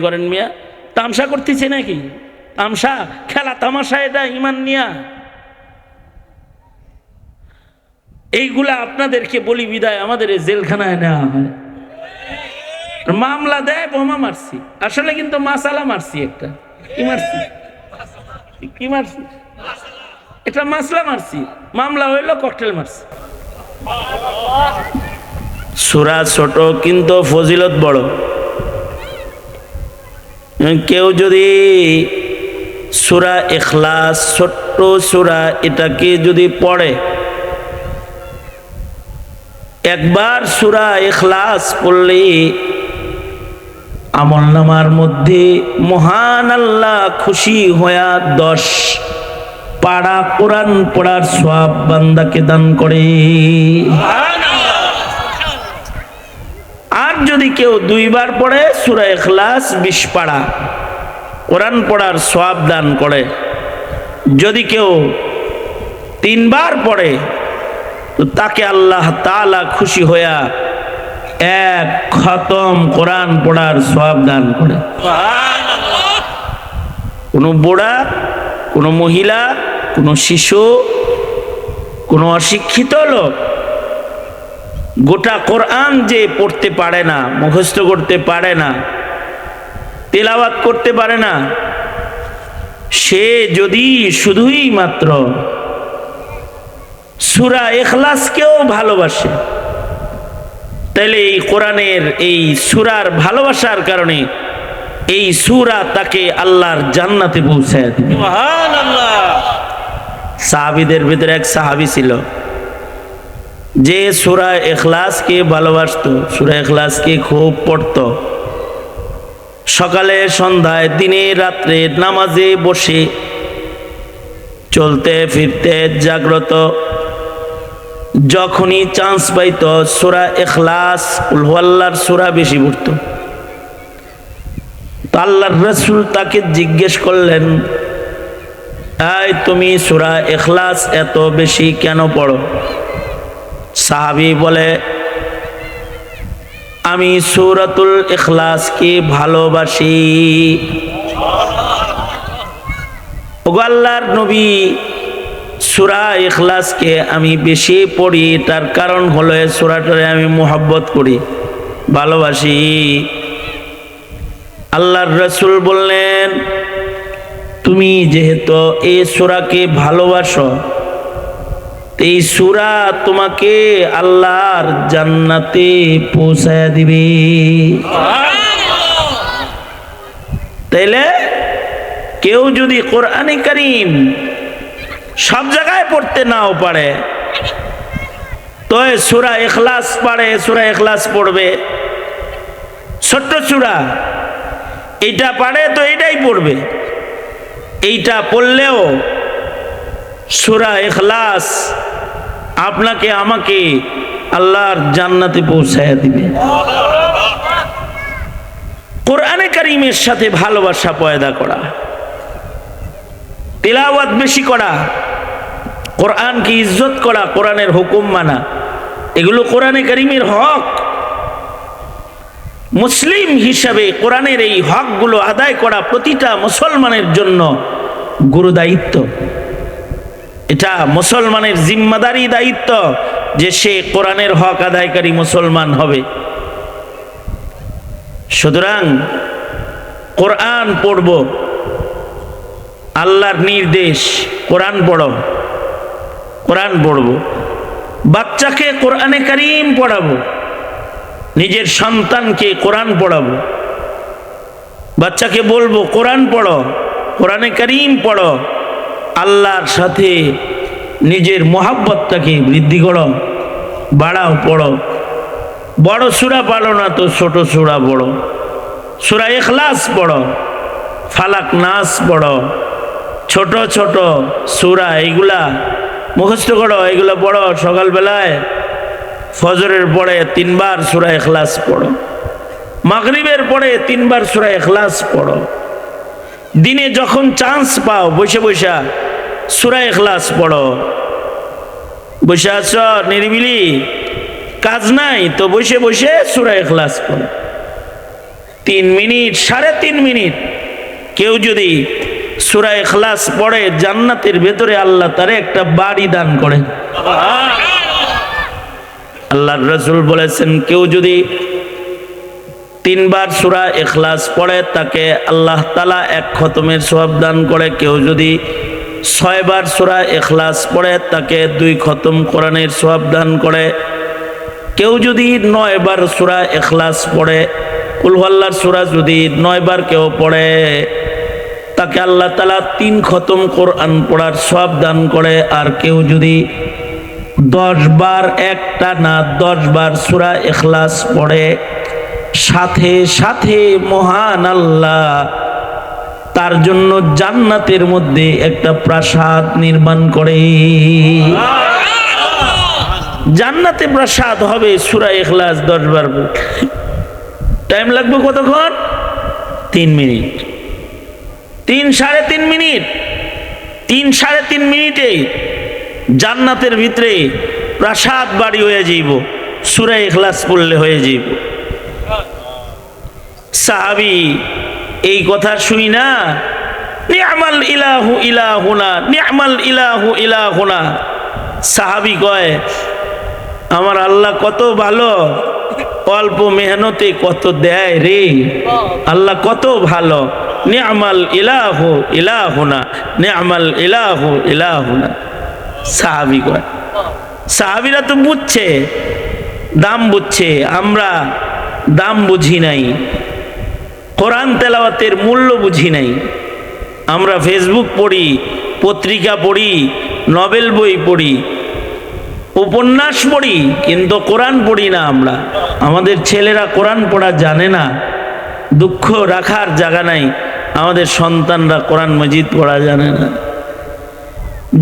করেন মিয়া, তামসা করতেছে নাকি? তামসা খেলা তামাশা, এটা ইমান নিয়া এইগুলা আপনাদেরকে বলি বিদায় আমাদের জেলখানায় নেওয়া হয়, মামলা দেয় বোমা মারছি, আসলে কিন্তু মাসালা মারছি, একটা কি মারছি, কি মারছি, এটা মাসলা মারছি, মামলা হইলো ককটেল মারছি। সূরা ছোট কিন্তু ফজিলত বড়। কেউ যদি সূরা ইখলাস, ছোট্ট সূরা, এটাকে যদি পড়ে, একবার সূরা ইখলাস পড়লে আমলনামার মধ্যে মহান আল্লাহ খুশি হইয়া 10 পারা কোরআন পড়ার সওয়াব বান্দাকে দান করে। আর যদি কেউ 2 বার পড়ে সূরা ইখলাস 20 পারা কোরআন পড়ার সওয়াব দান করে। যদি কেউ 3 বার পড়ে তো তাকে আল্লাহ তাআলা খুশি হইয়া 1 খতম কোরআন পড়ার সওয়াব দান করে। কোন বুড়া, কোন মহিলা, কোন শিশু, কোন অশিক্ষিত লোক গোটা কোরআন যে পড়তে পারে না, মুখস্থ করতে পারে না, তেলাওয়াত করতে পারে না, সে যদি শুধুই মাত্র সূরা ইখলাসকেও ভালোবাসে, তাহলে এই কোরআনের এই সূরার ভালোবাসার কারণে এই সূরা তাকে আল্লাহর জান্নাতে পৌঁছায় দিবে। সুবহানাল্লাহ। সাহাবীদের ভিতরে এক সাহাবী ছিল যে সূরা ইখলাসকে ভালোবাসতো, সূরা ইখলাসকে খুব পড়তো। সকালে সন্ধ্যায় দিনে রাত্রে নামাজে বসে, চলতে ফিরতে জাগ্রত, যখনই চান্স পাইত সূরা ইখলাস কুল হুয়াল্লাহর সূরা বেশি পড়তো। তো আল্লাহর রাসূল তাকে জিজ্ঞেস করলেন, এই তুমি সূরা ইখলাস এত বেশি কেন পড়ো? সাহাবী বলে, আমি সূরাতুল ইখলাসকে ভালোবাসি। ওগো আল্লাহর নবী, সূরা ইখলাসকে আমি বেশি পড়ি, তার কারণ হলো এই সূরাটারে আমি মুহাব্বত করি, ভালোবাসি। আল্লাহর রাসূল বললেন, তুমি যেহেতু এই সূরাকে ভালোবাসো, এই সূরা তোমাকে আল্লাহর জান্নাতে পৌঁছায়া দিবে। তাইলে কেউ যদি কোরআনে কারীম সব জায়গায় পড়তে নাও পারে, তো সূরা ইখলাস পারে, সূরা ইখলাস পড়বে। ছোট্ট সূরা, এইটা পারে তো এইটাই পড়বে। এইটা পড়লেও সূরা ইখলাস আপনাকে আমাকে আল্লাহর জান্নাতে পৌঁছায়া দিবে। কোরআনে কারীমের সাথে ভালোবাসা পয়দা করা, তিলাওয়াত বেশি করা, কোরআনকে ইজ্জত করা, কোরআনের হুকুম মানা, এগুলো কোরআনে কারীমের হক। মুসলিম হিসাবে কোরআনের এই হকগুলো আদায় করা প্রতিটা মুসলমানের জন্য গুরু দায়িত্ব। এটা মুসলমানের জিম্মাদারি দায়িত্ব যে সে কোরআনের হক আদায়কারী মুসলমান হবে। সুতরাং কোরআন পড়ব, আল্লাহর নির্দেশ, কোরআন পড়ো, কোরআন পড়ব। বাচ্চাকে কোরআনে কারীম পড়াবো, নিজের সন্তানকে কোরআন পড়াবো। বাচ্চাকে বলবো কোরআন পড়ো, কোরআনে কারীম পড়ো, আল্লাহর সাথে নিজের মোহাব্বতটাকে বৃদ্ধি করো, বাড়াও, পড়ো। বড় সূরা পড়ো না তো ছোট সূরা পড়ো, সূরা ইখলাস পড়ো, ফালাক নাস পড়ো, ছোট ছোট সূরা এইগুলা মুখস্থ করো, এগুলো পড়ো। সকালবেলায় ফজরের পরে 3 বার সূরা ইখলাস পড়ো, মাগরিবের পরে 3 বার সূরা ইখলাস পড়ো। দিনে যখন চান্স পাও বসে বসে সূরা ইখলাস পড়ো। বসে আছো নিরিবিলি, কাজ নাই তো বসে বসে সূরা ইখলাস পড়ো। 3 মিনিট 3.5 মিনিট কেউ যদি সূরা ইখলাস পড়ে, জান্নাতের ভেতরে আল্লাহ তারে একটা বাড়ি দান করে। আল্লাহর রাসূল বলেছেন, কেউ যদি 3 বার সূরা ইখলাস পড়ে তাকে আল্লাহ তাআলা 1 খতমের সওয়াব দান করে। কেউ যদি 6 বার সূরা ইখলাস পড়ে তাকে 2 খতম কোরআনের সওয়াব দান করে। কেউ যদি 9 বার সূরা ইখলাস পড়ে, কুল হুয়াল্লাহর সূরা যদি 9 বার কেউ পড়ে তাকে আল্লাহ তাআলা 3 খতম কোরআন পড়ার সওয়াব দান করে। আর কেউ যদি 10 বার একটা না 10 বার সূরা ইখলাস পড়ে, সাথে সাথে মহান আল্লাহ তার জন্য জান্নাতের মধ্যে একটা প্রাসাদ নির্মাণ করে। জান্নাতে প্রাসাদ হবে সূরা ইখলাস 10 বার। টাইম লাগবে কতক্ষণ? 3 মিনিট। 3-3.5 মিনিট। 3-3.5 মিনিটে জান্নাতের ভিতরে প্রাসাদ বাড়ি হয়ে যাইব, সূরা ইখলাস পড়লে হয়ে যাইব। সাহাবী এই কথা শুই না, নি'মাল ইলাহু ইলাহুনা, নি'মাল ইলাহু ইলাহুনা। সাহাবী কয়, আমার আল্লাহ কত ভালো, অল্প মেহনতে কত দেয় রে, আল্লাহ কত ভালো। নি'মাল ইলাহু ইলাহুনা, নি'মাল ইলাহু ইলাহুনা। সাহাবী কয়, সাহাবীরা তো বুঝছে, দাম বুঝছে, আমরা দাম বুঝি নাই, কোরআন তেলাওয়াতের মূল্য বুঝি নাই। আমরা ফেসবুক পড়ি, পত্রিকা পড়ি, নভেল বই পড়ি, উপন্যাস পড়ি, কিন্তু কোরআন পড়ি না আমরা। আমাদের ছেলেরা কোরআন পড়া জানে না। দুঃখ রাখার জায়গা নাই, আমাদের সন্তানরা কোরআন মাজিদ পড়া জানে না।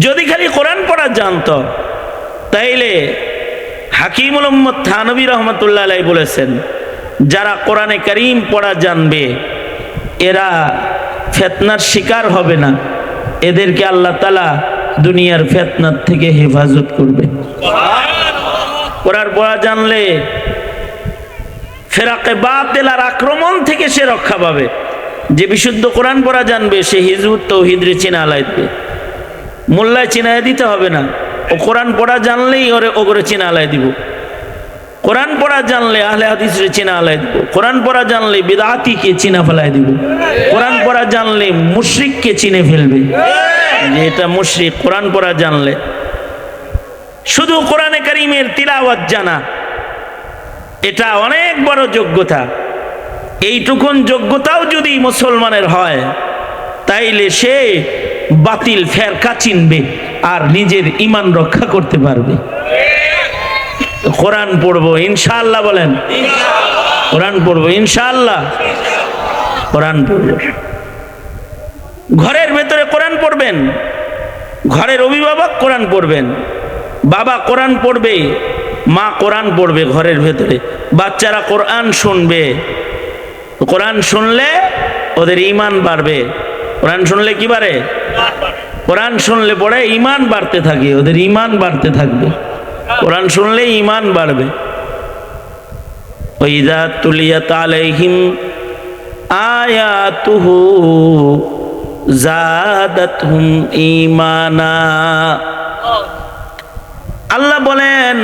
যদি খালি কোরআন পড়া জানতো তাইলে হাকিমুল উম্মত থানবী রহমতুল্লাহ আলাইহি বলেছেন, যারা কোরআনে কারীম পড়া জানবে এরা ফিতনার শিকার হবে না, এদেরকে আল্লাহ তাআলা দুনিয়ার ফিতনার থেকে হেফাজত করবে। কোরআন পড়া জানলে ফেরাকে বাতিলের আক্রমণ থেকে সে রক্ষা পাবে। যে বিশুদ্ধ কোরআন পড়া জানবে সে হিজবুত তাওহীদের চিনা আলাইবে, মোল্লায় চিনায় দিতে হবে না। ও কোরআন পড়া জানলেই ওরে চিনা আলাই দিব। কোরআন পড়া জানলে আহলে হাদিসের চিনা আলাই দিব। কোরআন পড়া জানলে বিদআতিকে চিনা ফেলাই দিব। কোরআন পড়া জানলে মুশরিককে চিনে ফেলবে যে এটা মুশরিক। কোরআন পড়া জানলে শুধু কোরআনে কারীমের তিলাওয়াত জানা এটা অনেক বড় যোগ্যতা। এইটুকুন যোগ্যতাও যদি মুসলমানের হয় তাইলে সে বাতিল ফেরকা চিনবে আর নিজের ঈমান রক্ষা করতে পারবে। কোরআন পড়বো ইনশাআল্লাহ, বলেন কোরআন পড়বো ইনশাআল্লাহ। কোরআন পড়বো, ঘরের ভেতরে কোরআন পড়বেন, ঘরের অভিভাবক কোরআন পড়বেন, বাবা কোরআন পড়বে, মা কোরআন পড়বে ঘরের ভেতরে, বাচ্চারা কোরআন শুনবে। কোরআন শুনলে ওদের ঈমান বাড়বে। কোরআন শুনলে কি বাড়ে? কোরআন শুনলে পরে ঈমান বাড়তে থাকে, ওদের ঈমান বাড়তে থাকবে। কোরআন শুনলে ঈমান বাড়বে। ওয়াইযা তুলিয়াত আলাইহিম আয়াতুহু যাদাতহুম ঈমানা। আল্লাহ বলেন,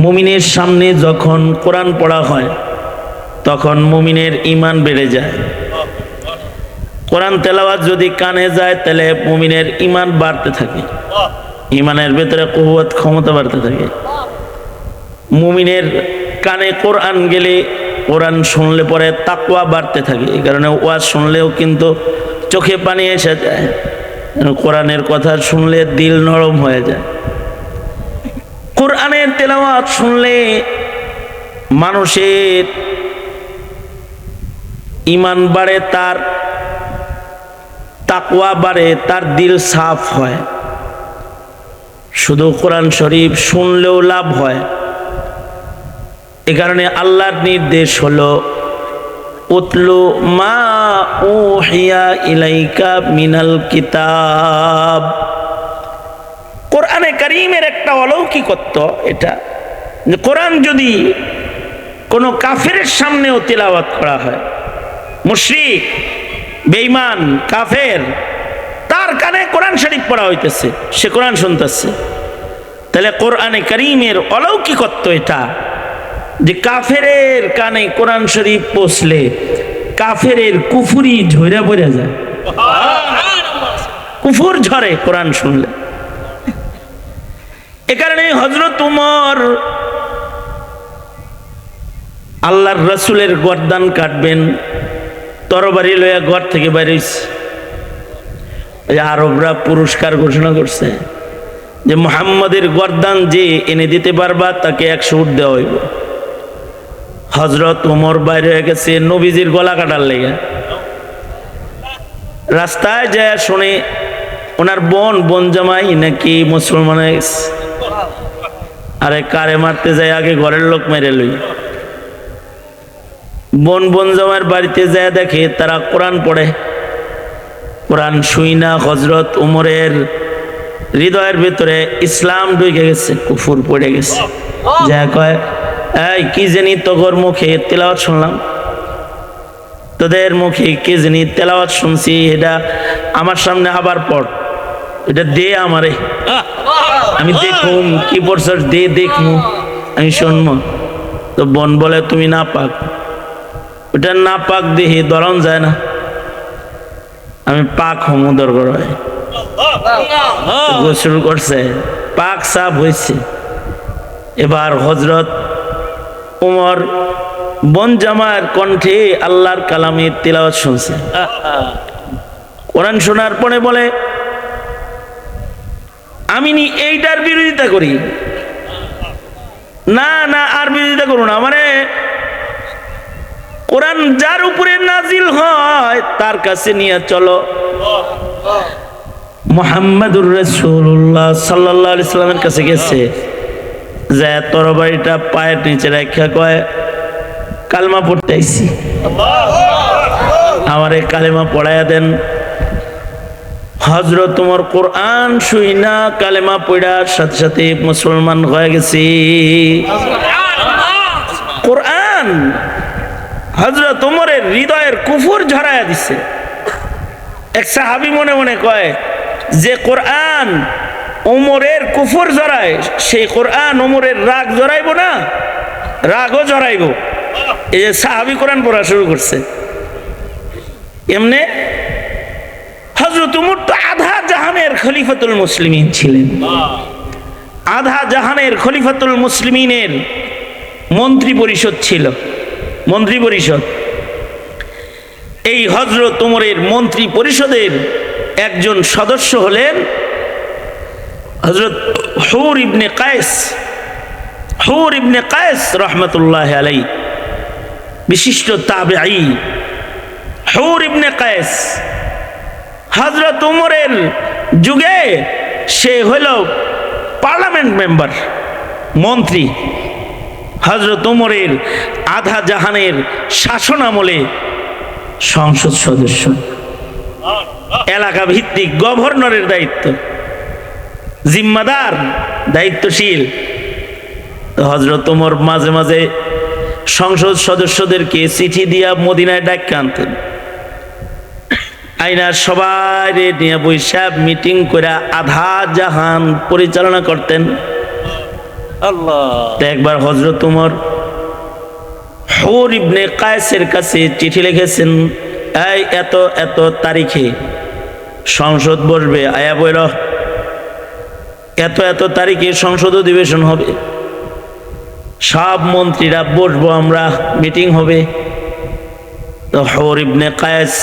মুমিনের সামনে যখন কোরআন পড়া হয় তখন মুমিনের ঈমান বেড়ে যায়। কোরআন তেলাওয়াত যদি কানে যায় তাহলে মুমিনের ঈমান বাড়তে থাকে, ঈমানের ভেতরে কুওয়াত ক্ষমতা বাড়তে থাকে। মুমিনের কানে কোরআন গেলে, কোরআন শুনলে পরে তাকওয়া বাড়তে থাকে। এই কারণে ওয়াজ শুনলেও কিন্তু চোখে পানি এসে যায়, কোরআনের কথা শুনলে দিল নরম হয়ে যায়। কোরআনের তেলাওয়াত শুনলে মানুষের ঈমান বাড়ে, তার তাকওয়া বাড়ে, তার দিল সাফ হয়। শুধু কোরআন শরীফ শুনলেও লাভ হয়। এ কারণে আল্লাহর নির্দেশ হলো, উতলু মা উহিয়া ইলাইকা মিনাল কিতাব। কোরআনে কারীমের একটা অলৌকিকত্ব এটা, যে কোরআন যদি কোন কাফেরের সামনেও তিলাওয়াত করা হয়, মুশরিক বেঈমান কাফের তার কানে কোরআন শরীফ পড়া হইতেছে, সে কোরআন শুনতেছে। তাহলে কোরআনে কারীমের অলৌকিকত্ব এটা যে কাফেরের কানে কোরআন শরীফ পৌঁছলে কাফেরের কুফরি ঝরে পড়ে যায়, কুফর ঝরে কোরআন শুনলে। এ কারণে হযরত উমর আল্লাহর রাসূলের গর্দান কাটবেন, তরবারি লইয়া ঘর থেকে বাইরে হইছে। আরবরা পুরস্কার ঘোষণা করছে যে মুহাম্মাদের গর্দান যে এনে দিতে পারবা তাকে 100 উট দেওয়া হইব। হযরত ওমর বাইরে হয়ে গেছে নবীজির গলা কাটার লেগে। রাস্তায় যায় শুনে ওনার বোন জামাই নাকি মুসলমান হয়ে গেছে। আরে কারে মারতে যায় আগে ঘরের লোক মেরে লই। বোন জামাইয়ের বাড়িতে যায় দেখে তারা কোরআন পড়ে। কোরআন শুই না হযরত উমরের হৃদয়ের ভিতরে ইসলাম ঢুকে গেছে, কুফর পড়ে গেছে। যা কয়, এই কি জানি তোর মুখে তেলাওয়াত শুনলাম, তোদের মুখে কি জানি তেলাওয়াত শুনছি, এটা আমার সামনে আবার পড়, এটা দে আমারে, আমি দেখুম কি পড়ছস, দে দেখমু, আমি শুনবো। তো বোন বলে তুমি না পাক, ওটা না পাক দেহি ধরন যায় না, আমি পাক হমু দরকার হয়। গোসল করছে, পাক সাফ হয়েছে। এবার হযরত উমর বোন জামার কণ্ঠে আল্লাহর কালামের তিলাওয়াত শুনছে। কোরআন শোনার পরে বলে, আমি এইটার বিরোধিতা করি না, না আর বিরোধিতা করো না, মানে কোরআন যার উপরে নাজিল হয় তার কাছে নিয়ে চলো। মুহাম্মাদুর রাসূলুল্লাহ সাল্লাল্লাহু আলাইহি সাল্লামের কাছে গেছে, যে তরবারিটা পায়ের নিচে রাখা কয়, কালেমা পড়তে আইছি, আমারে কালেমা পড়াইয়া দেন। হযরত ওমর কোরআন শুই না কালেমা পড়ার সাথে সাথে মুসলমান হয়ে গেছে। কোরআন হযরত ওমরের হৃদয়ের কুফর ঝরাইয়া দিছে। এক সাহাবী মনে মনে কয়, যে কোরআন ওমরের কুফর জড়ায়, সেই কোরআন ওমরের রাগ জড়াইব না, রাগও জড়াইব। এই যে সাহাবী কোরআন পড়া শুরু করছে। এমনে হযরত ওমর তো আধা জাহানের খলিফাতুল মুসলিমিন ছিলেন, আধা জাহানের খলিফাতুল মুসলিমিনের মন্ত্রী পরিষদ ছিল, মন্ত্রী পরিষদ। এই হযরত ওমরের মন্ত্রী পরিষদের একজন সদস্য হলেন হযরত হুর ইবনে কায়েস, হুর ইবনে কায়েস রাহমাতুল্লাহি আলাইহি, বিশিষ্ট তাবেঈ। হুর ইবনে কায়েস হযরত ওমরের যুগে সে হলো পার্লামেন্ট মেম্বার, মন্ত্রী। হযরত ওমরের আধা জাহানের শাসন আমলে সংসদ সদস্য, এলাকা ভিত্তিক গভর্নরের দায়িত্ব, জিম্মাদার, দায়িত্বশীল। হযরত ওমর মাঝে মাঝে সংসদ সদস্যদেরকে চিঠি দিয়া মদিনায় ডাক আনতেন, আইনার সবাই নিয়ে বৈশা মিটিং করে আধা জাহান পরিচালনা করতেন। একবার হযরত ওমর হুর ইবনে কায়েসের কাছে চিঠি লিখেছেন, এই এত এত তারিখে সংসদ বসবে, আয়া বইল এত এত তারিখে সংসদ অধিবেশন হবে, সব মন্ত্রীরা বসবো, আমরা মিটিং হবে। তো হুর ইবনে কায়েস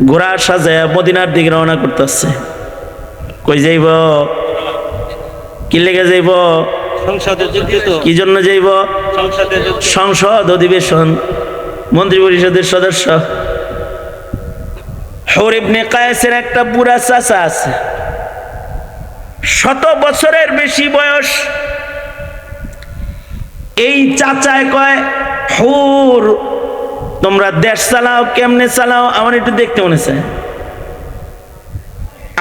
ঘোড়া সাজায়া মদিনার দিকে রওনা করতেছে। কই যাইব, কি লেগে যাইব, কি জন্য যাইব, সংসদ অধিবেশন, মন্ত্রী পরিষদের সদস্য। হুর ইবনে কায়েসের একটা বুড়া চাচা আছে, 100 বছরের বেশি বয়স। এই চাচায় কয়, হুর তোমরা দেশ চালাও, কেমনে চালাও আমার একটু দেখতে মনে চায়।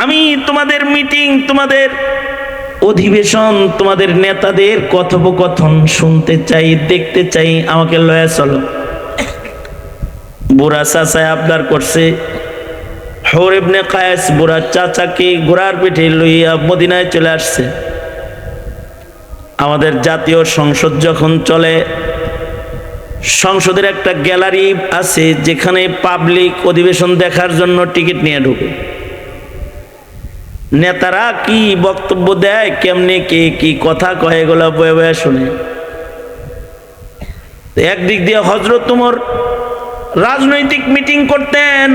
আমি তোমাদের মিটিং, তোমাদের অধিবেশন, তোমাদের নেতাদের কথোপকথন শুনতে চাই, দেখতে চাই, আমাকে লয়া চলো। বুড়া চাচায় আবদার করছে। হুর ইবনে কায়েস বুড়া চাচাকে ঘোড়ার পিঠে লইয়া মদিনায় চলে আসছে। আমাদের জাতীয় সংসদ যখন চলে, সংসদের একটা গ্যালারি আছে যেখানে পাবলিক অধিবেশন দেখার জন্য টিকিট নিয়ে ঢুকে। নেতারা কি বক্তব্য দেয়, কেমনে কে কি কথা কয়, এগুলো বয়ে বয়ে শুনে। একদিক দিয়ে হযরত ওমর রাজনৈতিক মিটিং করতেন,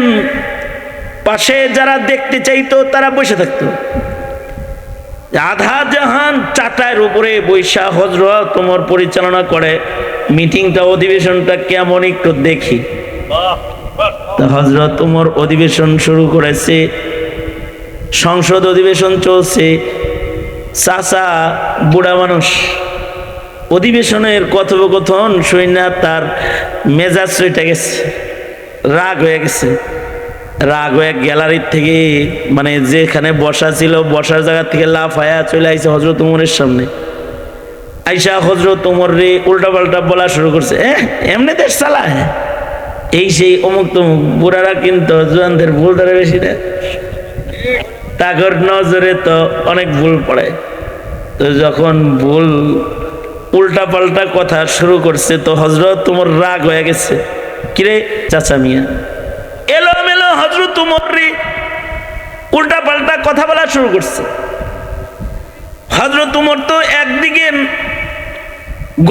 পাশে যারা দেখতে চাইতো তারা বসে থাকতো। আধা জাহান চাটায়ের উপরে বৈশা হযরত ওমর পরিচালনা করে মিটিংটা, অধিবেশনটা কেমন একটু দেখি। হযরত ওমর অধিবেশন শুরু করেছে, সংসদ অধিবেশন চলছে। চাচা বুড়া মানুষ, অধিবেশনের কথোপকথন শুই না তার মেজাজ চটে গেছে, রাগ হয়ে গেছে। রাগ হয়ে গ্যালারির থেকে, মানে যেখানে বসা ছিল বসার জায়গা থেকে লাফায়া চলে আইছে হযরত ওমরের সামনে। আইসা হযরত ওমর রে উল্টা পাল্টা বলা শুরু করছে। এমনি দেশ চালায়, এই সেই অমুক তমুক। বুড়ারা কিন্তু জোয়ানদের ভুল ধরে বেশি না, তাগর নজরে তো অনেক ভুল পড়ে। তো যখন ভুল উল্টা পাল্টা কথা শুরু করছে তো হযরত ওমর রাগ হয়ে গেছে। কিরে চাচা মিয়া, এলোমেলো হযরত ওমর রে উল্টা পাল্টা কথা বলা শুরু করছে। হযরত ওমর তো একদিকে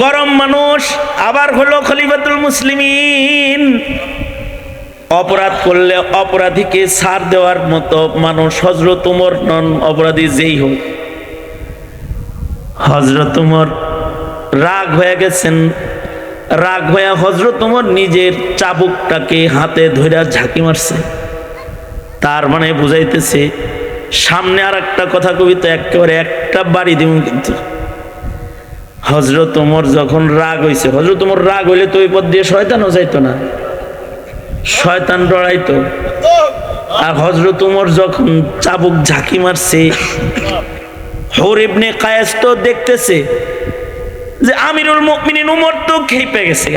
গরম মানুষ, আবার হলো খলিফাতুল মুসলিমিন, অপরাধ করলে অপরাধীকে ছাড় দেওয়ার মতো মানুষ হযরত ওমর নন, অপরাধী যেই হোক। হযরত ওমর রাগ হয়ে গেছেন। রাগ হয়ে হযরত ওমর নিজের চাবুকটাকে হাতে ধরে ঝাঁকি মারছে। তার মানে বুঝাইতেছে সামনে আর একটা কথা কবি তো একেবারে একটা বাড়ি দিব। কিন্তু হযরত ওমর যখন রাগ হইছে, হযরত ওমর রাগ হইলে তো ওই পথ দিয়ে শয়তানও যাইতো না, শয়তান ডরাইতো। আর হযরত ওমর যখন চাবুক ঝাঁকি মারছে, হুর ইবনে কায়েস তো দেখতেছে যে আমিরুল মুমিনিন ওমর তো খেপে গেছে,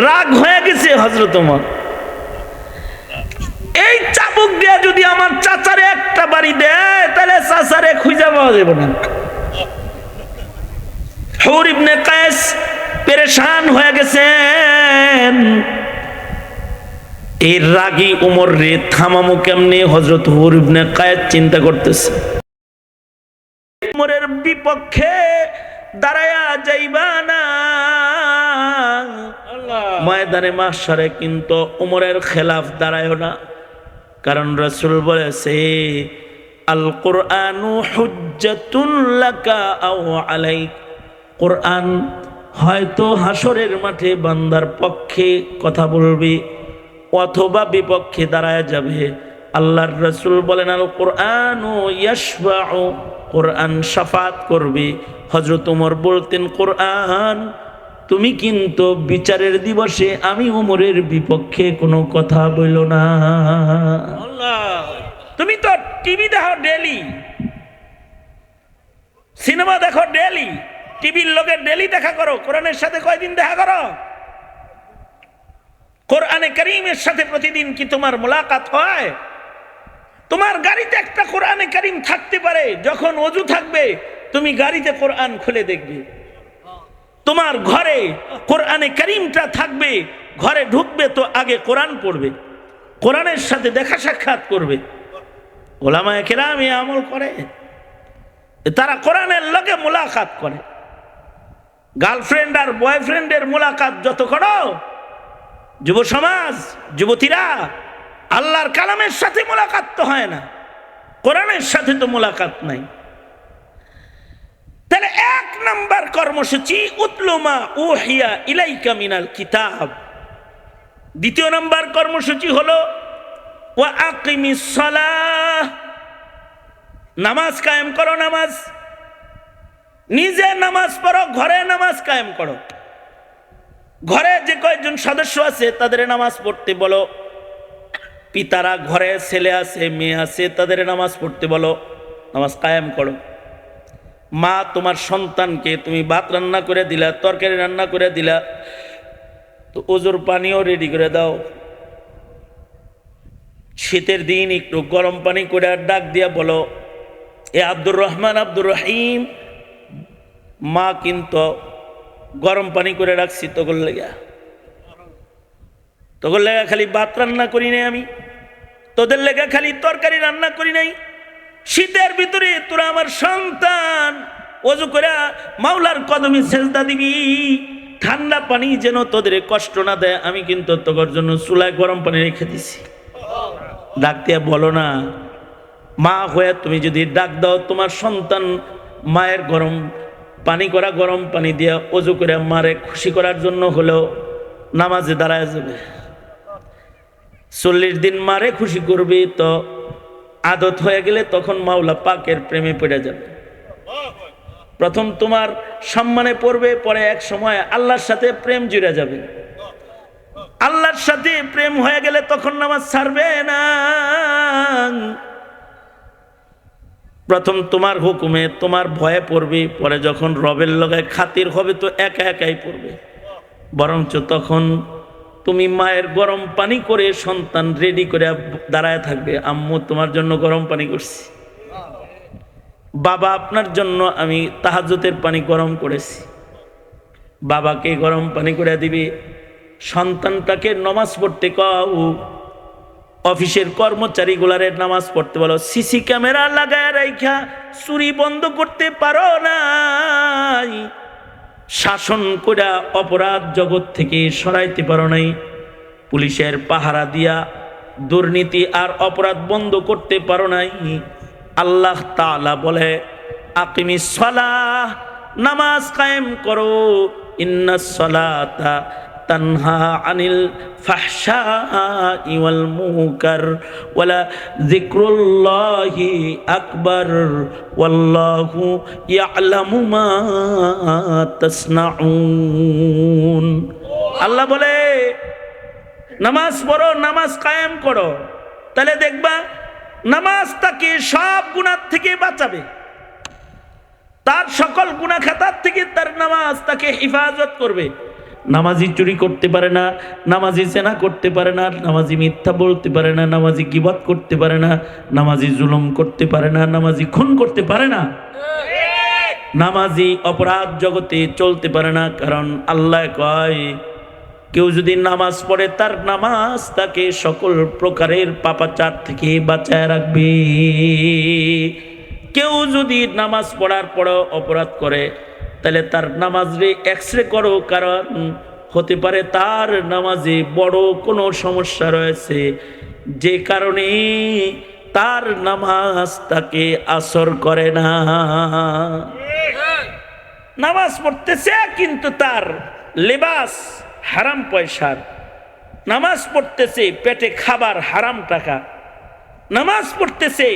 রাগ হয়ে গেছে হযরত ওমর। এই চাবুক দিয়ে যদি আমার চাচারে একটা বাড়ি দেয় তাহলে চাচারে খুঁজে পাওয়া যাবে না। হুর ইবনে কায়েস পেরেশান হয়ে গেছেন। এই রাগী ওমর রে থামামু কেমনে, হযরত হুর ইবনে কায়েস চিন্তা করতেছে। ওমরের বিপক্ষে দাঁড়ায়া যাইবা না, ময়দানে মাহশারে কিন্তু ওমরের খেলাফ দাঁড়ায়ও না। কারণ রাসূল বলেছে, আল কুরআনু হুজ্জাতুন লাকা আও আলাইক। কোরআন হয়তো হাসরের মাঠে বান্দার পক্ষে কথা বলবে অথবা বিপক্ষে দাঁড়ায় যাবে। আল্লাহর রাসূল বলেন, আল কুরআনু ইয়াশফাউ, কোরআন শাফাত করবে। হযরত ওমর বলতেন, কোরআন তুমি কিন্তু বিচারের দিবসে আমি ওমরের বিপক্ষে কোনো কথা বইলো না। তুমি তো টিভি দেখো ডেলি, সিনেমা দেখো ডেলি, টিভির লোকের ডেলি দেখা করো, কোরআনের সাথে কয়দিন দেখা করো? কোরআনে কারীমের সাথে প্রতিদিন কি তোমার মোলাকাত হয়? তোমার গাড়িতে একটা কোরআনে কারীম থাকতে পারে, যখন ওযু থাকবে তুমি গাড়িতে কোরআন খুলে দেখবে। তোমার ঘরে কোরআনে কারীমটা থাকবে, ঘরে ঢুকবে তো আগে কোরআন পড়বে, কোরআনের সাথে দেখা সাক্ষাৎ করবে। ওলামায়ে কেরাম এই আমল করে, তারা কোরআনের লগে মোলাকাত করে। গার্লফ্রেন্ড আর বয়ফ্রেন্ডের মোলাকাত যত করো, যুব সমাজ যুবতীরা, আল্লাহর কালামের সাথে মোলাকাত তো হয় না, কোরআনের সাথে তো মোলাকাত নাই। তাহলে এক নাম্বার কর্মসূচি উতলুমা উহিয়া ইলাইকা মিনাল কিতাব। দ্বিতীয় নাম্বার কর্মসূচি হলো ওয়া আকিমিস সালাহ, নামাজ কায়েম করো। নামাজ নিজে নামাজ পড়ো, ঘরে নামাজ কায়েম করো। ঘরে যে কয়েকজন সদস্য আছে তাদের নামাজ পড়তে বলো। পিতারা ঘরে ছেলে আছে মেয়ে আছে তাদের নামাজ পড়তে বলো, নামাজ কায়েম করো। মা তোমার সন্তানকে তুমি ভাত রান্না করে দিলা, তরকারি রান্না করে দিলা, তো ওজোর পানিও রেডি করে দাও। শীতের দিন একটু গরম পানি করে ডাক দিয়া বলো, এ আব্দুর রহমান, আব্দুর রহিম, মা কিন্তু গরম পানি করে রাখছি তোর লেগা, তোর লেগা খালি ভাত রান্না করি নাই আমি, তোদের লেগা খালি তরকারি রান্না করি নাই। শীতের ভিতরে তোরা আমার সন্তান ওযু করে মাওলার কদমে সেজদা দিবি, ঠান্ডা পানি যেন তোদের কষ্ট না দেয়, আমি কিন্তু তোর জন্য চুলায় গরম পানি রেখে দিছি। ডাক দিয়া বলো না, মা হয়ে তুমি যদি ডাক দাও, তোমার সন্তান মায়ের গরম পানি করা গরম পানি দিয়া ওযু করে মারে খুশি করার জন্য হলেও নামাজে দাঁড়ায় যাবে। 40 দিন মারে খুশি করবি, তো আদত হয়ে গেলে তখন মাওলা পাকের প্রেমে পড়ে যাবে। প্রথম তোমার সম্মানে পড়বে, পরে এক সময় আল্লাহর সাথে প্রেম জুড়ে যাবে। আল্লাহর সাথে প্রেম হয়ে গেলে তখন নামাজ ছাড়বে না। প্রথম তোমার হুকুমে তোমার ভয়ে পড়বে, পরে যখন রবের লগায় খাতির হবে তো একা একাই পড়বে। বরঞ্চ তখন তুমি মায়ের গরম পানি করে সন্তান রেডি করে দাঁড়ায় থাকবে, আম্মু তোমার জন্য গরম পানি করছি, বাবা আপনার জন্য আমি তাহাজ্জুদের পানি গরম করেছি, বাবাকে গরম পানি করে দিবি। সন্তানটাকে নামাজ পড়তে কও, অফিসের কর্মচারীগুলারে নামাজ পড়তে বলো। সিসি ক্যামেরা লাগায় রাইখা চুরি বন্ধ করতে পারো নাই, শাসন কইরা অপরাধ জগৎ থেকে সরাইতে পারো নাই, পুলিশের পাহারা দিয়া দুর্নীতি আর অপরাধ বন্ধ করতে পারো নাই। আল্লাহ তাআলা বলে, আকিমিস সালাহ, নামাজ কায়েম করো, ইন্নাস সালাতা তানহা আনিল ফাহশাই ওয়াল মুনকার ওয়ালা যিকরুল্লাহি আকবার ওয়াল্লাহু ইয়ালামু মা তাসনাউন। আল্লাহ বলে, নামাজ পড়ো, নামাজ কায়েম করো, তাহলে দেখবা নামাজ তাকে সব গুনাহ থেকে বাঁচাবে, তার সকল গুনাহ খাতার থেকে তার নামাজ তাকে হেফাজত করবে। নামাজি চুরি করতে পারে না, নামাজি জেনা করতে পারে না, নামাজি মিথ্যা বলতে পারে না, নামাজি গীবত করতে পারে না, নামাজি জুলুম করতে পারে না, নামাজি খুন করতে পারে না, নামাজি অপরাধ জগতে চলতে পারে না। কারণ আল্লাহ কয়, কেউ যদি নামাজ পড়ে তার নামাজ তাকে সকল প্রকারের পাপাচার থেকে বাঁচায় রাখবে। কেউ যদি নামাজ পড়ার পরও অপরাধ করে, তাহলে তার নামাজে এক্সরে করো, কারণ হতে পারে তার নামাজে বড় কোনো সমস্যা রয়েছে, যে কারণে তার নামাজ তাকে আসর করে না। নামাজ পড়তেছে কিন্তু তার লেবাস হারাম পয়সার, নামাজ পড়তেছে পেটে খাবার হারাম টাকা, নামাজ পড়তেছে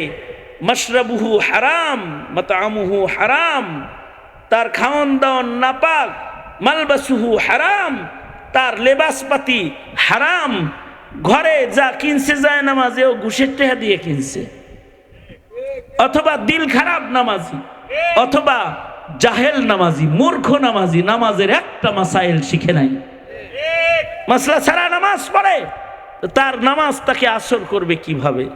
মাশরাবুহু হারাম মাতামুহু হারাম, তার খাওন দাওন নাপাক, মালবাসুহু হারাম, তার লেবাসপাতি হারাম, ঘরে যা কিনছে যায় নামাজেও ঘুষের টাকা দিয়ে কিনছে, অথবা দিল খারাপ নামাজি, অথবা জাহেল নামাজি, মূর্খ নামাজি, নামাজের একটা মাসাইল শিখে নাই, মাসলা ছাড়া নামাজ পড়ে, তার নামাজ তাকে আসর করবে কিভাবে?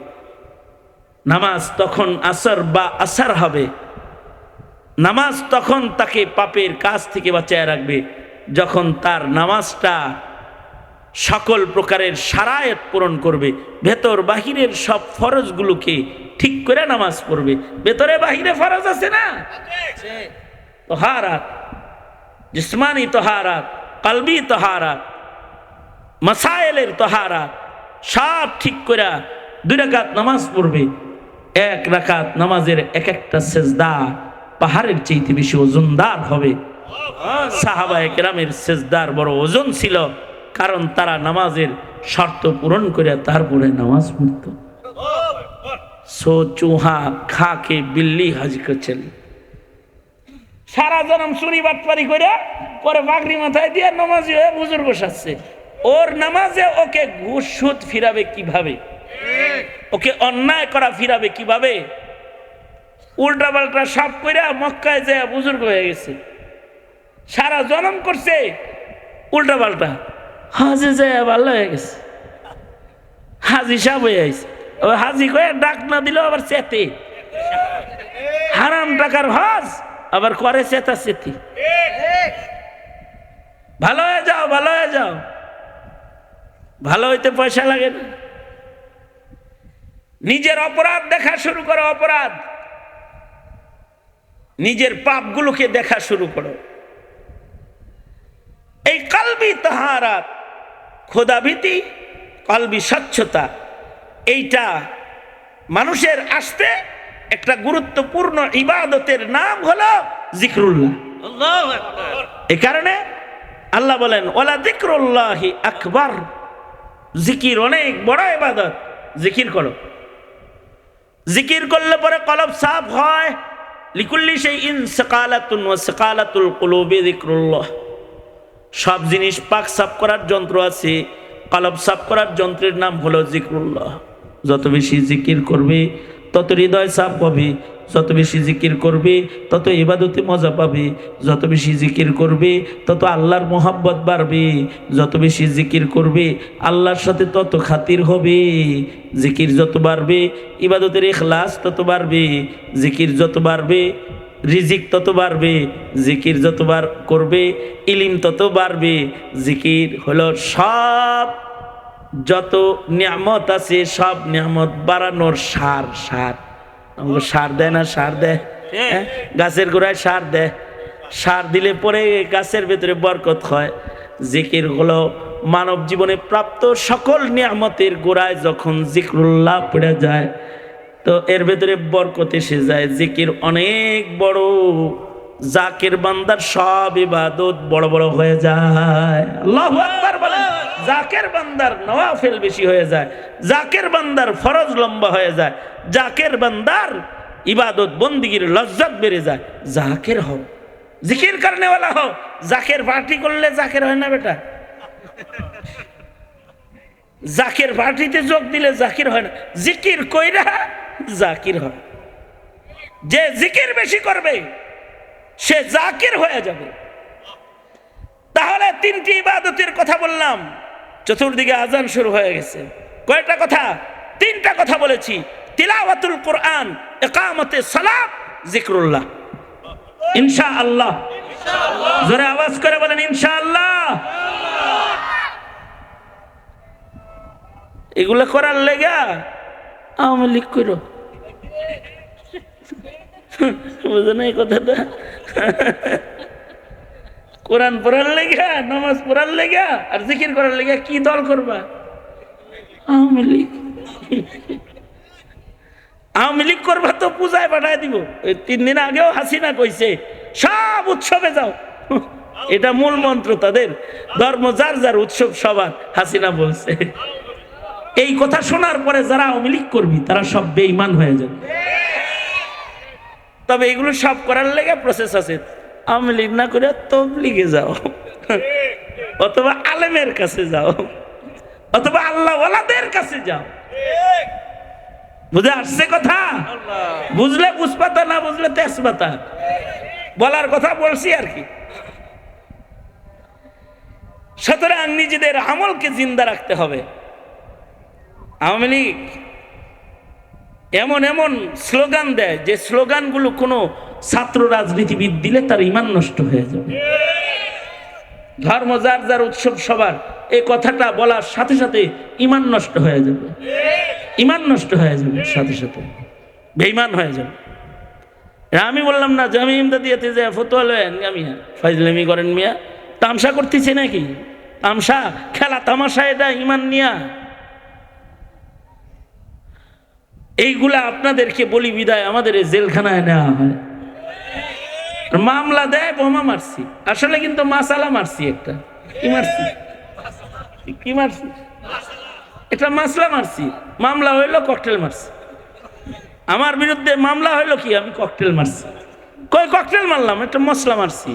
নামাজ তখন আসর বা আসার হবে, নামাজ তখন তাকে পাপের কাজ থেকে বাঁচায় রাখবে যখন তার নামাজটা সকল প্রকারের শারায়েত পূরণ করবে, ভেতর বাহিরের সব ফরজগুলোকে ঠিক করে নামাজ পড়বে। ভেতরে বাহিরে ফরজ আছে না, তহারাত, জিসমানি তহারাত, কলবি তহারাত, মাসাইলের তহারাত সব ঠিক করে 2 রাকাত নামাজ পড়বে। 1 রাকাত নামাজের এক একটা সেজদা পাহাড়ের চাইতে বেশি ওজনদার হবে। সাহাবায়ে কেরামের সেজদার বড় ওজন ছিল, কারণ তারা নামাজের শর্ত পূরণ করে তারপরে নামাজ পড়ত। সো চুহা খা কে বিল্লি হাজ করছেন, সারা জনম চুরি বাটপারি করে পরে পাগড়ি মাথায় দিয়ে নামাজি হয়ে বুজুর্গ সাজছে। ওর নামাজে ওকে ঘুষ সুদ ফিরাবে কিভাবে, ওকে অন্যায় করা ফিরাবে কিভাবে? উল্টা পাল্টা সব কইরা মক্কায় যায় বুজুর্গ হয়ে গেছে, সারা জনম করছে উল্টা পাল্টা, হাজি যায় ভালো হয়ে গেছে, হাজি সাহেব হয়ে গেছে। ওই হাজি কয়ে ডাক না দিলেও আবার চেতে, হারাম টাকার হজ আবার করে চেতা চেতি। ভালো হয়ে যাও, ভালো হয়ে যাও, ভালো হইতে পয়সা লাগে না। নিজের অপরাধ দেখা শুরু করো, অপরাধ, নিজের পাপগুলোকে দেখা শুরু করো। এই কলবি তাহারাত, খোদাভীতি, কলবি স্বচ্ছতা, এইটা মানুষের আসতে একটা গুরুত্বপূর্ণ ইবাদতের নাম হলো জিকরুল্লাহ। এই কারণে আল্লাহ বলেন ওয়ালা যিকরুল্লাহি আকবার, জিকির অনেক বড় ইবাদত, জিকির করো। জিকির করলে পরে কলব সাফ হয়। লিকুল্লি শাইইন সাকালাতুন ওয়া সাকালাতুল কুলুবি যিকরুল্লাহ। সব জিনিস পাক সাফ করার যন্ত্র আছে, কলব সাফ করার যন্ত্রের নাম হলো জিকরুল্লাহ। যত বেশি জিকির করবে তত হৃদয় সাফ হবে, যত বেশি জিকির করবে তত ইবাদতে মজা পাবে, যত বেশি জিকির করবে তত আল্লাহর মোহাব্বত বাড়বে, যত বেশি জিকির করবে আল্লাহর সাথে তত খাতির হবে। জিকির যত বাড়বে ইবাদতের ইখলাস তত বাড়বে, জিকির যত বাড়বে রিজিক তত বাড়বে, জিকির যতবার করবে ইলিম তত বাড়বে। জিকির হলো সব যত নিয়ামত আছে সব নিয়ামত বাড়ানোর সার। সার সার দেয় না, সার দেয়, গাছের গোড়ায় সার দেয়, সার দিলে পরে গাছের ভেতরে বরকত হয়। জিকির হলো মানব জীবনে প্রাপ্ত সকল নিয়ামতের গোড়ায় যখন জিকরুল্লাহ পড়ে যায় তো এর ভেতরে বরকত এসে যায়। জিকির অনেক বড়, জাকের বান্দার সব ইবাদত বড় বড় হয়ে যায়। আল্লাহু আকবার বলেন। জাকের বান্দার নওয়াফিল বেশি হয়ে যায়, জাকের বান্দার ফরজ লম্বা হয়ে যায়, জাকের বান্দার ইবাদত বন্দিগির লজ্জত বেড়ে যায়। জাকের হও, জিকির করনে वाला হও। জাকের পার্টি করলে জাকের হয় না বেটা, জাকের পার্টিতে যোগ দিলে জাকির হয় না, জিকির কইরা জাকির হয়। যে জিকির বেশি করবে সে জাকির হয়ে যাবে। তাহলে তিনটি ইবাদতের কথা বললাম, চতুর্দিকে আজান শুরু হয়ে গেছে। কয়টা কথা? তিনটা কথা বলেছি। তিলাওয়াতুল কোরআন, ইকামতে সালাত, জিকরুল্লাহ। ইনশাআল্লাহ, জোরে আওয়াজ করে বলেন ইনশাআল্লাহ। এগুলো করার লেগা আওয়ামী লীগ করো, বুঝে না এই কথাটা? কোরআন পড়ার লেগা, নামাজ পড়ার লেগা আর জিকির করার লেগা কি দল করবা? আওয়ামী লীগ। আওয়ামী লীগ করবা তো পূজায় পাঠায় দিব। 3 দিন আগেও হাসিনা কইছে সব উৎসবে যাও, এটা মূল মন্ত্র তাদের। ধর্ম যার যার, উৎসব সবার, হাসিনা বলছে। এই কথা শোনার পরে যারা আওয়ামী লীগ করবি তারা সব বেঈমান হয়ে যাবে। তবে এগুলো সব করার লেগে প্রসেস আছে। আওয়ামী লীগ না করে তাবলীগে যাও, অথবা আলেমের কাছে যাও, অথবা আল্লাহ ওয়ালাদের কাছে যাও। বুঝে আসছে কথা? বুঝলে বুঝপাতা, না বুঝলে তেজপাতা। বলার কথা বলছি আর কি। সুতরাং নিজেদের আমলকে জিন্দা রাখতে হবে। আওয়ামী লীগ এমন এমন স্লোগান দেয় যে স্লোগানগুলো কোনো ছাত্র রাজনীতিবিদ দিলে তার ঈমান নষ্ট হয়ে যাবে। ধর্ম যার যার, উৎসব সবার, এই কথাটা বলার সাথে সাথে ঈমান নষ্ট হয়ে যাবে। ঈমান নষ্ট হয়ে যাবে, সাথে সাথে বেঈমান হয়ে যাবে। আমি বললাম না জামি ইমদাদিয়াতে যে ফতোয়া লয়েন মিয়া, ফাইজলামি করেন মিয়া, তামসা করতেছে নাকি? তামসা, খেলা তামাশা, এটা ঈমান নিয়া। এইগুলা আপনাদেরকে বলি বিদায় আমাদের জেলখানায় নেওয়া হয়, মামলা দেয় বোমা মারছি, আসলে কিন্তু মাসালা মারছি। একটা কি মারছি? কি মারছি? এটা মাসলা মারছি। মামলা হইলো ককটেল মারছি। আমার বিরুদ্ধে মামলা হইলো কি? আমি ককটেল মারছি। কই ককটেল মারলাম? একটা মশলা মারছি।